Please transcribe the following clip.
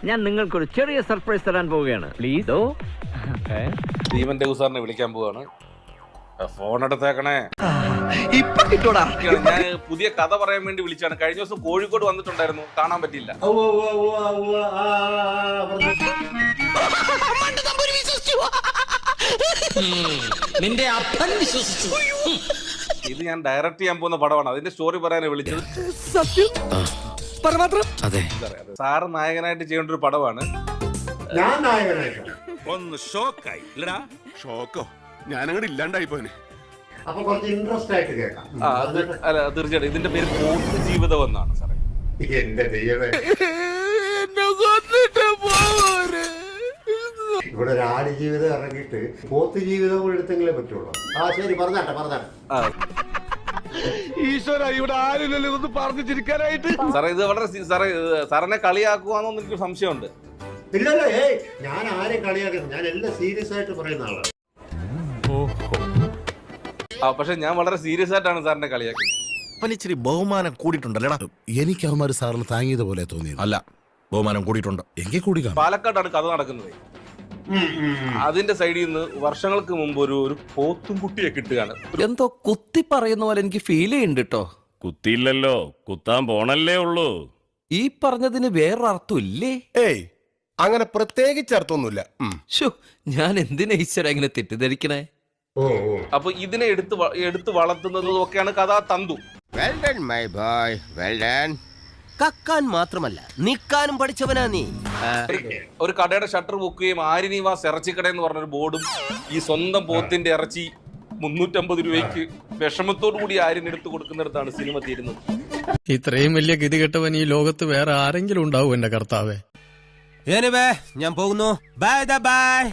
ഞാൻ നിങ്ങൾക്കൊരു ചെറിയ സർപ്രൈസ് തരാൻ പോവുകയാണ്. പ്ലീസ്. ദീപൻ സാറിനെ വിളിക്കാൻ പോവാണ്. ഫോൺ എടുത്തേക്കണേ. ഞാൻ പുതിയ കഥ പറയാൻ വേണ്ടി വിളിച്ചാണ്. കഴിഞ്ഞ ദിവസം കോഴിക്കോട് വന്നിട്ടുണ്ടായിരുന്നു, കാണാൻ പറ്റിയില്ല. നിന്റെ അപ്പൻ വിശ്വസിച്ചു. ഇത് ഞാൻ ഡയറക്റ്റ് ചെയ്യാൻ പോകുന്ന പടമാണ്, അതിന്റെ സ്റ്റോറി പറയാനാണ് വിളിച്ചത്. അതെ, സാറ് നായകനായിട്ട് ചെയ്യേണ്ട ഒരു പടമാണ്. ഞാൻ നായകനായിട്ട് ഒന്ന് ഷോക്കായി ഇല്ലടാ. ഷോക്കോ? ഞാനങ്ങോട്ട് ഇല്ലാണ്ടായി പോനെ. അപ്പൊ കുറച്ച് ഇൻട്രസ്റ്റ് ആയിട്ട് കേൾക്കാം. അല്ല, തീർച്ചയായിട്ടും ഇതിന്റെ പേര് പോത്ത് ജീവിതം എന്നാണ് സാറേ. എന്റെ ദൈവമേ, ഇവിടെ ഒരു ആട് ജീവിതം ഇറങ്ങിയിട്ട് പോത്ത് ജീവിതം കൂടെ എടുത്തെങ്കിലേ പറ്റുള്ളൂ. ശരി, പറഞ്ഞാട്ടെ. ഈശ്വര, ഇവിടെ ആരില്ലല്ലോ ഇതൊന്ന് പറഞ്ഞു ചിരിക്കാനായിട്ട്. സാറേ, ഇത് വളരെ സാറിനെ കളിയാക്കുവാന്നൊന്നും എനിക്ക് സംശയമുണ്ട്. ഇല്ലല്ലോ, ഞാൻ ആരെയും കളിയാക്കുന്നു, ഞാൻ എല്ലാം സീരിയസ് ആയിട്ട് പറയുന്ന ആളാണ്. പക്ഷെ ഞാൻ വളരെ സീരിയസ് ആയിട്ടാണ് സാറിനെ കളിയാക്കുന്നത്. ഇച്ചിരി ബഹുമാനം കൂടിയിട്ടുണ്ടല്ലേടാ? എനിക്ക് അവന്മാര് സാറിന് താങ്ങിയത് പോലെ തോന്നി. അല്ല, ബഹുമാനം കൂടിയിട്ടുണ്ട്. എങ്കിൽ കൂടി. പാലക്കാടാണ് കഥ നടക്കുന്നത്. അതിന്റെ സൈഡിൽ നിന്ന് വർഷങ്ങൾക്ക് മുമ്പ് ഒരു പോത്തും കുട്ടിയെ കിട്ടുകയാണ്. എന്തോ കുത്തി പറയുന്ന പോലെ എനിക്ക് ഫീൽ ചെയ്യുന്നുണ്ട് കേട്ടോ. കുത്തിയില്ലല്ലോ, കുത്താൻ പോണല്ലേ ഉള്ളൂ. ഈ പറഞ്ഞതിന് വേറൊരർത്ഥം ഇല്ലേ? ഏയ്, അങ്ങനെ പ്രത്യേകിച്ച് അർത്ഥമൊന്നുമില്ല. ഞാൻ എന്തിനാ ഈശ്വര ഇങ്ങനെ തെറ്റിദ്ധരിക്കണേ? അപ്പൊ ഇതിനെ എടുത്ത് വളർത്തുന്നതും ഒക്കെയാണ് കഥാ തന്തു. കക്കാൻ മാത്രമല്ല നിക്കാനും പഠിച്ചവനാ നീ. ഒരു കടയുടെ ഷട്ടർ ബുക്കുകയും ആര്യനിവാസ് ഇറച്ചിക്കട എന്ന് പറഞ്ഞൊരു ബോർഡും ഈ സ്വന്തം പോത്തിന്റെ ഇറച്ചി 350 രൂപയ്ക്ക് വിഷമത്തോടു കൂടി ആര്യൻ എടുത്തു കൊടുക്കുന്നിടത്താണ് സിനിമ തീരുന്നത്. ഇത്രയും വലിയ ഗതികെട്ടവൻ ഈ ലോകത്ത് വേറെ ആരെങ്കിലും ഉണ്ടാവും എന്റെ കർത്താവേ. ഞാൻ പോകുന്നു. Bye bye.